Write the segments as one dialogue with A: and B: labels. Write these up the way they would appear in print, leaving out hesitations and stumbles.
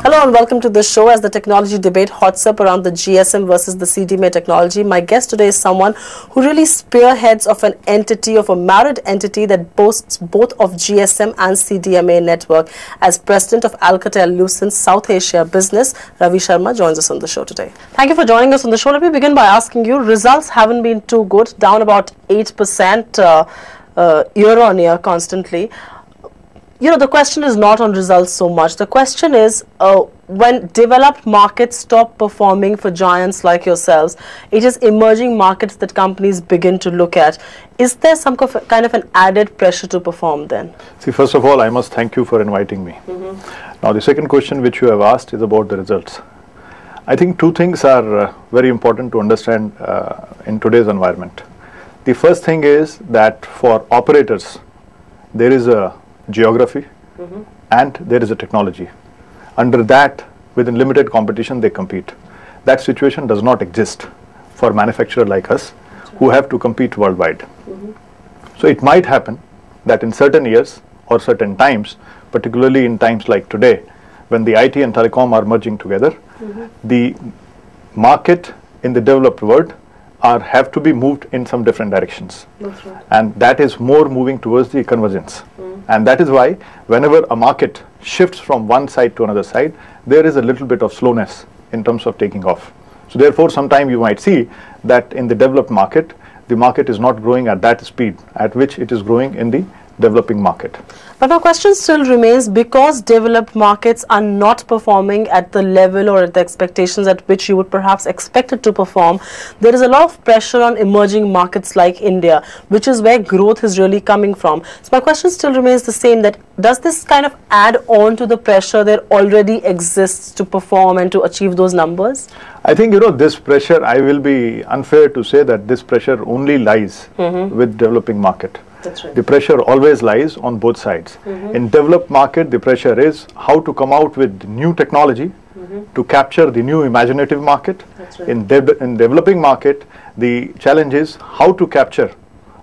A: Hello and welcome to the show. As the technology debate hots up around the GSM versus the CDMA technology, my guest today is someone who really spearheads of an entity, of a married entity that boasts both of GSM and CDMA network. As president of Alcatel Lucent South Asia business, Ravi Sharma joins us on the show today. Thank you for joining us on the show. Let me begin by asking you, results haven't been too good, down about 8% year on year constantly. You know, the question is not on results so much. The question is, when developed markets stop performing for giants like yourselves, it is emerging markets that companies begin to look at. Is there some kind of an added pressure to perform then?
B: See, first of all, I must thank you for inviting me. Now, the second question which you have asked is about the results. I think two things are very important to understand in today's environment. The first thing is that for operators, there is a geography and there is a technology. Under that, within limited competition, they compete. That situation does not exist for manufacturers like us who have to compete worldwide. So it might happen that in certain years or certain times, particularly in times like today, when the IT and telecom are merging together, the market in the developed world have to be moved in some different directions.
A: That's right.
B: And that is more moving towards the convergence. And that is why whenever a market shifts from one side to another side, there is a little bit of slowness in terms of taking off. So therefore, sometime you might see that in the developed market, the market is not growing at that speed at which it is growing in the developing market.
A: But my question still remains, because developed markets are not performing at the level or at the expectations at which you would perhaps expect it to perform, there is a lot of pressure on emerging markets like India, which is where growth is really coming from. So my question still remains the same, that does this kind of add on to the pressure that already exists to perform and to achieve those numbers?
B: I think, you know, this pressure, I will be unfair to say that this pressure only lies with developing market.
A: That's right.
B: The pressure always lies on both sides. In developed market, the pressure is how to come out with new technology to capture the new imaginative market.
A: That's right.
B: In developing market, the challenge is how to capture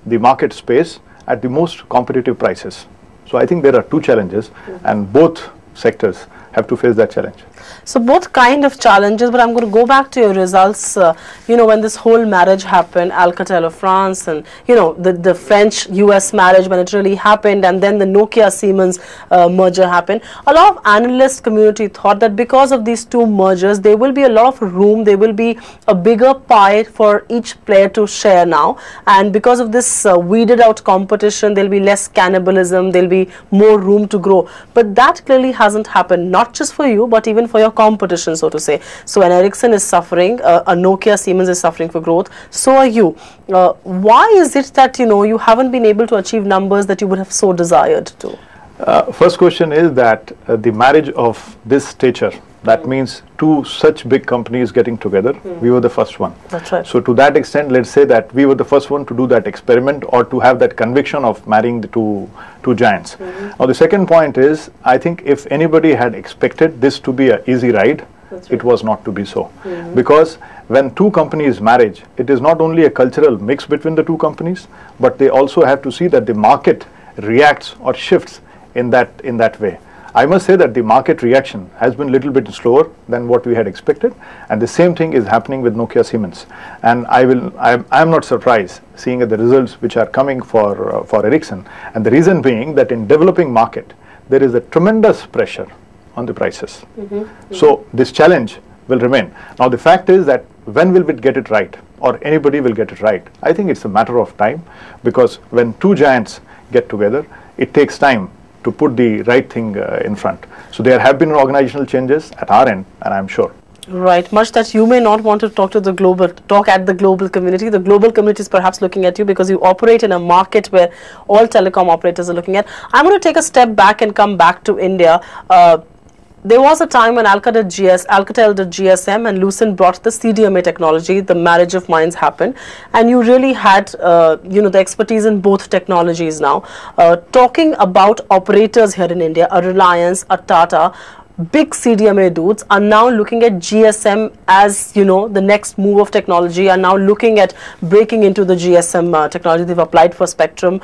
B: the market space at the most competitive prices. So I think there are two challenges and both sectors have to face that challenge.
A: So both kind of challenges, but I'm going to go back to your results. You know, when this whole marriage happened, Alcatel of France and, you know, the French-US marriage, when it really happened, and then the Nokia-Siemens merger happened, a lot of analyst community thought that because of these two mergers, there will be a lot of room, there will be a bigger pie for each player to share now. And because of this weeded out competition, there'll be less cannibalism, there'll be more room to grow. But that clearly hasn't happened, not just for you, but even for your competition, so to say. So when Ericsson is suffering, a Nokia Siemens is suffering for growth, so are you. Why is it that, you know, you haven't been able to achieve numbers that you would have so desired to?
B: First question is that the marriage of this stature, that means two such big companies getting together, we were the first one.
A: That's right.
B: So to that extent, let's say that we were the first one to do that experiment or to have that conviction of marrying the two giants. Now the second point is, I think if anybody had expected this to be an easy ride, it was not to be so. Because when two companies marry, it is not only a cultural mix between the two companies, but they also have to see that the market reacts or shifts in that way. I must say that the market reaction has been a little bit slower than what we had expected, and the same thing is happening with Nokia Siemens. And I am not surprised seeing the results which are coming for Ericsson, and the reason being that in developing market there is a tremendous pressure on the prices. So this challenge will remain. Now the fact is that when will we get it right, or anybody will get it right? I think it's a matter of time, because when two giants get together, it takes time to put the right thing in front. So there have been organizational changes at our end, and I'm sure.
A: Right, much that you may not want to talk at the global community. The global community is perhaps looking at you because you operate in a market where all telecom operators are looking at. I'm going to take a step back and come back to India. There was a time when Alcatel did GSM and Lucent brought the CDMA technology. The marriage of minds happened, and you really had, you know, the expertise in both technologies now. Talking about operators here in India, a Reliance, a Tata, big CDMA dudes are now looking at GSM as, you know, the next move of technology, are now looking at breaking into the GSM technology. They've applied for spectrum.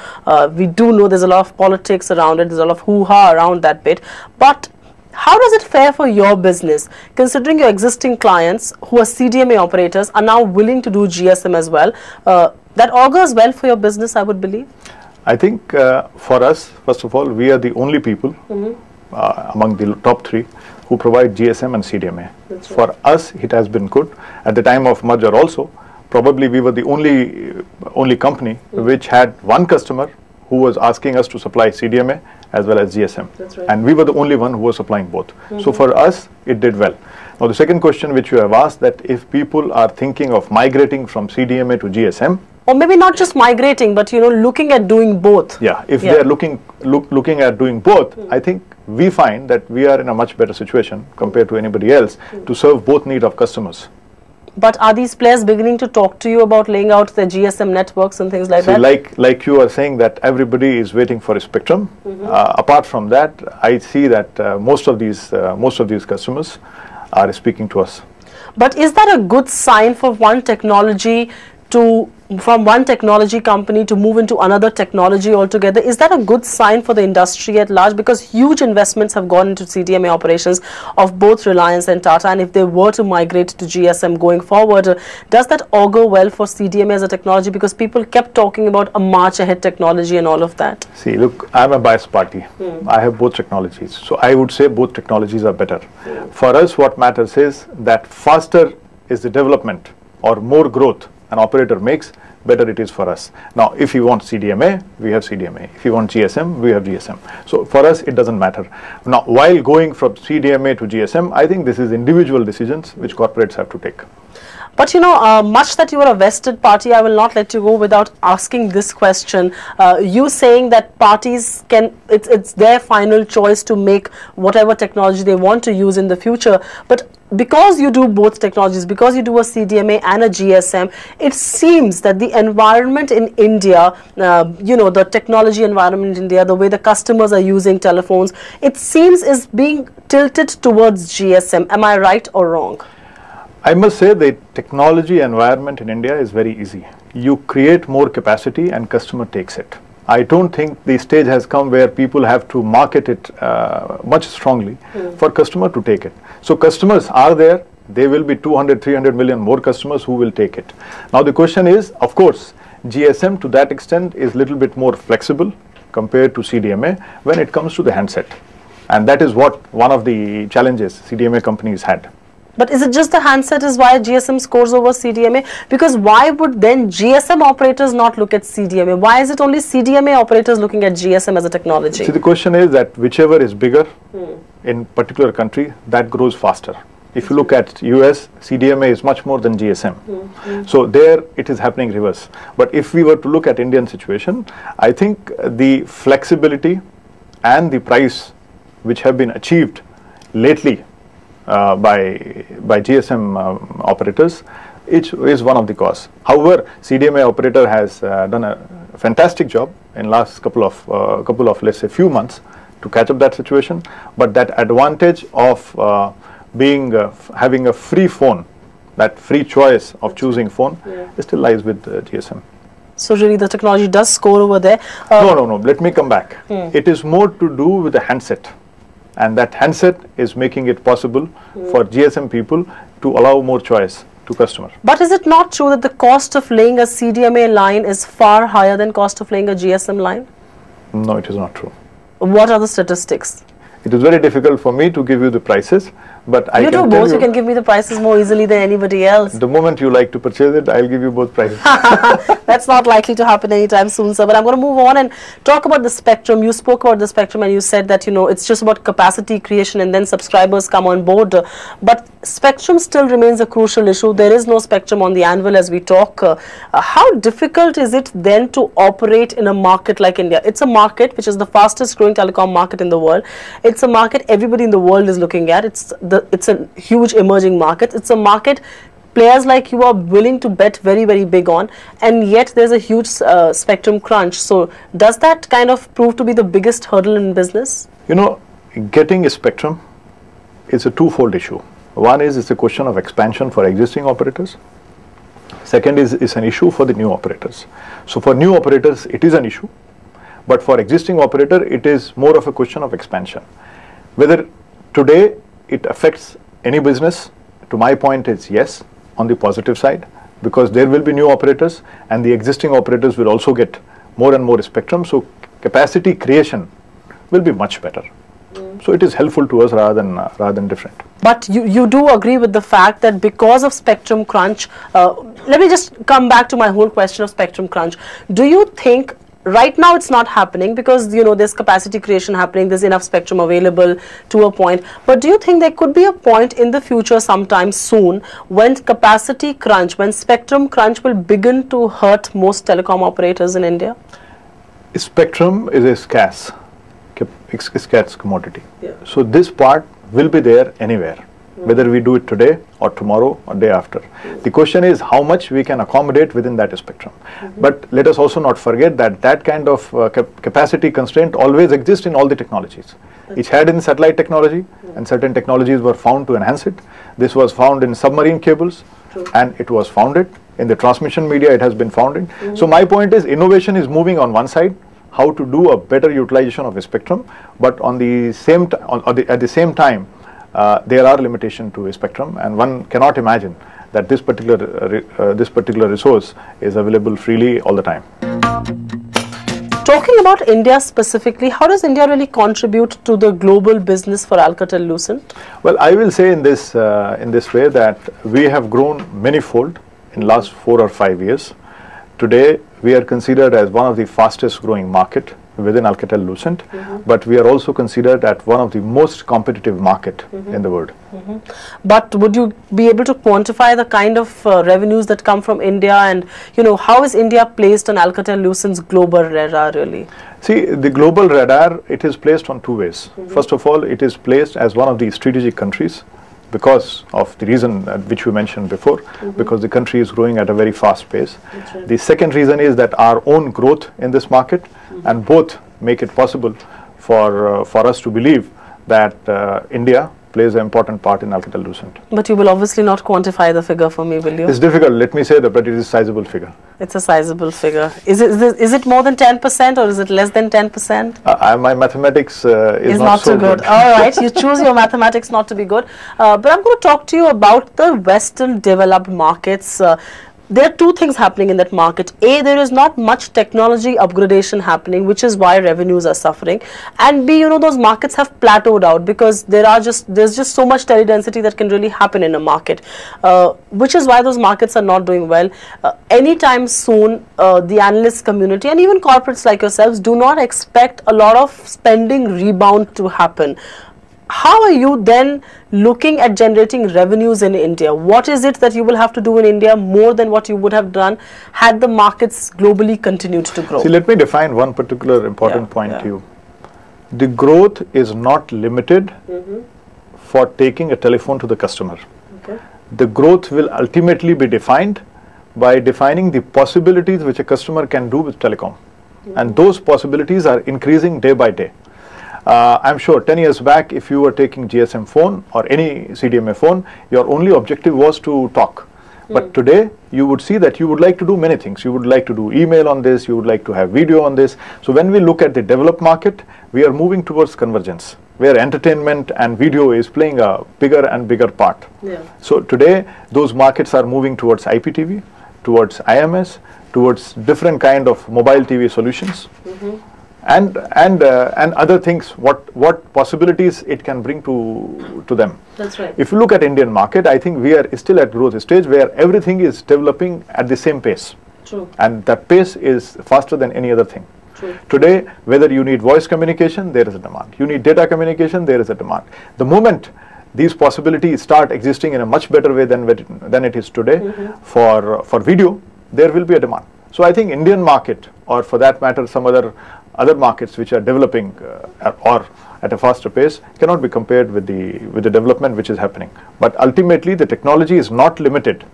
A: We do know there's a lot of politics around it. There's a lot of hoo-ha around that bit. But How does it fare for your business, considering your existing clients who are CDMA operators are now willing to do GSM as well? That augurs well for your business, I would believe.
B: I think for us, first of all, we are the only people among the top 3 who provide GSM and CDMA.
A: That's right.
B: For us, it has been good. At the time of merger also, probably we were the only company which had one customer who was asking us to supply CDMA as well as GSM.
A: That's right.
B: And we were the only one who was supplying both. So for us, it did well. Now the second question which you have asked, that if people are thinking of migrating from CDMA to GSM,
A: or maybe not just migrating, but looking at doing both.
B: Yeah, if they are looking at doing both, I think we find that we are in a much better situation compared to anybody else to serve both need of customers.
A: But are these players beginning to talk to you about laying out their GSM networks and things like that?
B: Like you are saying that everybody is waiting for a spectrum. Apart from that, I see that most of these customers are speaking to us.
A: But is that a good sign for one technology from one technology company to move into another technology altogether? Is that a good sign for the industry at large? Because huge investments have gone into CDMA operations of both Reliance and Tata, and if they were to migrate to GSM going forward, does that augur well for CDMA as a technology? Because people kept talking about a march ahead technology and all of that.
B: See, look, I'm a biased party. I have both technologies. So I would say both technologies are better. For us, what matters is that faster is the development or more growth an operator makes, better it is for us. Now, if you want CDMA, we have CDMA. If you want GSM, we have GSM. So for us, it doesn't matter. Now, while going from CDMA to GSM, I think this is individual decisions which corporates have to take.
A: But much that you are a vested party, I will not let you go without asking this question. You saying that parties it's their final choice to make whatever technology they want to use in the future. But because you do both technologies, because you do a CDMA and a GSM, it seems that the environment in India, the technology environment in India, the way the customers are using telephones, it seems is being tilted towards GSM. Am I right or wrong?
B: I must say the technology environment in India is very easy. You create more capacity and customer takes it. I don't think the stage has come where people have to market it much strongly for customer to take it. So customers are there. There will be 200, 300 million more customers who will take it. Now the question is, of course, GSM to that extent is little bit more flexible compared to CDMA when it comes to the handset. And that is what one of the challenges CDMA companies had.
A: But is it just the handset is why GSM scores over CDMA? Because why would then GSM operators not look at CDMA? Why is it only CDMA operators looking at GSM as a technology?
B: See, the question is that whichever is bigger in particular country, that grows faster. If you look at US, CDMA is much more than GSM. So there it is happening reverse. But if we were to look at Indian situation, I think the flexibility and the price which have been achieved lately by GSM operators, it is one of the cause. However, CDMA operator has done a fantastic job in last couple of let's say few months to catch up that situation. But that advantage of having a free phone, that free choice of choosing phone, still lies with GSM.
A: So really the technology does score over there.
B: No. Let me come back. It is more to do with the handset. And that handset is making it possible for GSM people to allow more choice to customer.
A: But is it not true that the cost of laying a CDMA line is far higher than cost of laying a GSM line?
B: No, it is not true.
A: What are the statistics?
B: It is very difficult for me to give you the prices, but I can tell you.
A: You do both. You can give me the prices more easily than anybody else.
B: The moment you like to purchase it, I'll give you both prices.
A: That's not likely to happen anytime soon, sir. But I'm going to move on and talk about the spectrum. You spoke about the spectrum and you said that, it's just about capacity creation and then subscribers come on board. But spectrum still remains a crucial issue. There is no spectrum on the anvil as we talk. How difficult is it then to operate in a market like India? It's a market which is the fastest growing telecom market in the world. It's a market everybody in the world is looking at. It's a huge emerging market. It's a market players like you are willing to bet very, very big on, and yet there's a huge spectrum crunch. So does that kind of prove to be the biggest hurdle in business?
B: Getting a spectrum is a twofold issue. One is it's a question of expansion for existing operators. Second is an issue for the new operators. So for new operators, it is an issue. But for existing operator, it is more of a question of expansion. Whether Today, it affects any business. To my point, it's yes, on the positive side, because there will be new operators and the existing operators will also get more and more spectrum. So capacity creation will be much better. So it is helpful to us rather than different.
A: But you do agree with the fact that because of spectrum crunch, let me just come back to my whole question of spectrum crunch. Do you think right now it's not happening because, you know, there's capacity creation happening, there's enough spectrum available to a point, but do you think there could be a point in the future sometime soon when capacity crunch, when spectrum crunch will begin to hurt most telecom operators in India?
B: Spectrum is a scarce commodity.
A: Yeah.
B: So this part will be there anywhere, whether we do it today or tomorrow or day after. The question is how much we can accommodate within that spectrum. But let us also not forget that that kind of capacity constraint always exists in all the technologies. It had in satellite technology, and certain technologies were found to enhance it. This was found in submarine cables, and it was founded in the transmission media. It has been founded. So my point is, innovation is moving on one side, how to do a better utilization of a spectrum, but on the same at the same time, there are limitations to a spectrum, and one cannot imagine that this particular resource is available freely all the time.
A: Talking about India specifically, how does India really contribute to the global business for Alcatel-Lucent?
B: Well, I will say in this way that we have grown manyfold in last 4 or 5 years. Today, we are considered as one of the fastest growing market within Alcatel-Lucent, but we are also considered at one of the most competitive market in the world.
A: But would you be able to quantify the kind of revenues that come from India, and, you know, how is India placed on Alcatel-Lucent's global radar really?
B: See, the global radar, it is placed on 2 ways. First of all, it is placed as one of the strategic countries because of the reason which we mentioned before, because the country is growing at a very fast pace. Right. The second reason is that our own growth in this market, and both make it possible for us to believe that India plays an important part in Alcatel-Lucent.
A: But you will obviously not quantify the figure for me, will you?
B: It's difficult, let me say that, but it is a sizable figure.
A: It's a sizable figure. Is it more than 10% or is it less than 10%?
B: My mathematics is
A: not so good. All right, you choose your mathematics not to be good. But I'm going to talk to you about the Western developed markets. There are 2 things happening in that market. A, there is not much technology upgradation happening, which is why revenues are suffering. And B, you know, those markets have plateaued out because there's just so much teledensity that can really happen in a market, which is why those markets are not doing well. Anytime soon, the analyst community and even corporates like yourselves do not expect a lot of spending rebound to happen. How are you then looking at generating revenues in India? What is it that you will have to do in India more than what you would have done had the markets globally continued to grow?
B: See, let me define one particular important point to you. The growth is not limited for taking a telephone to the customer. Okay. The growth will ultimately be defined by defining the possibilities which a customer can do with telecom. And those possibilities are increasing day by day. I'm sure 10 years back, if you were taking GSM phone or any CDMA phone, your only objective was to talk. But today, you would see that you would like to do many things. You would like to do email on this, you would like to have video on this. So when we look at the developed market, we are moving towards convergence, where entertainment and video is playing a bigger and bigger part. Yeah. So today, those markets are moving towards IPTV, towards IMS, towards different kind of mobile TV solutions. And other things, what possibilities it can bring to them.
A: That's right.
B: If you look at Indian market, I think we are still at growth stage where everything is developing at the same pace.
A: True.
B: And that pace is faster than any other thing.
A: True.
B: Today, whether you need voice communication, there is a demand. You need data communication, there is a demand. The moment these possibilities start existing in a much better way than it is today for video, there will be a demand. So I think Indian market, or for that matter some other markets which are developing or at a faster pace, cannot be compared with the development which is happening. But ultimately the technology is not limited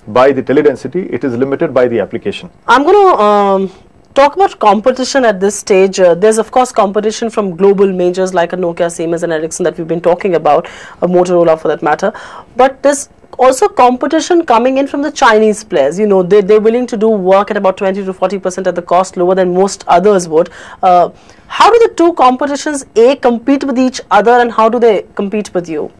B: by the teledensity, it is limited by the application.
A: I'm going to talk about competition at this stage. There's of course competition from global majors like a Nokia, Siemens and Ericsson that we've been talking about, a Motorola for that matter. But there's also competition coming in from the Chinese players. You know, they're willing to do work at about 20 to 40% at the cost lower than most others would. How do the two competitions compete with each other, and how do they compete with you?